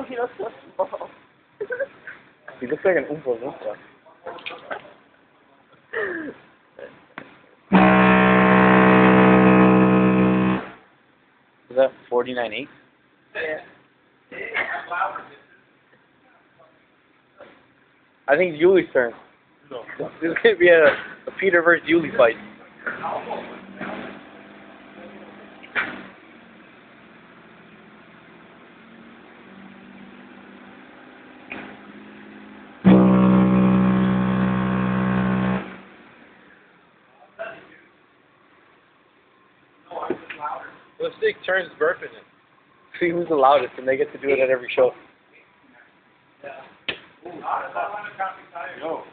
He looks so small. He looks like an Oompa Loompa. Is that 49.8? Yeah. I think it's Yuli's turn. No. This is going to be a Peter versus Yuli fight. Let's take turns burping it. See who's the loudest, and they get to do it at every show. Yo.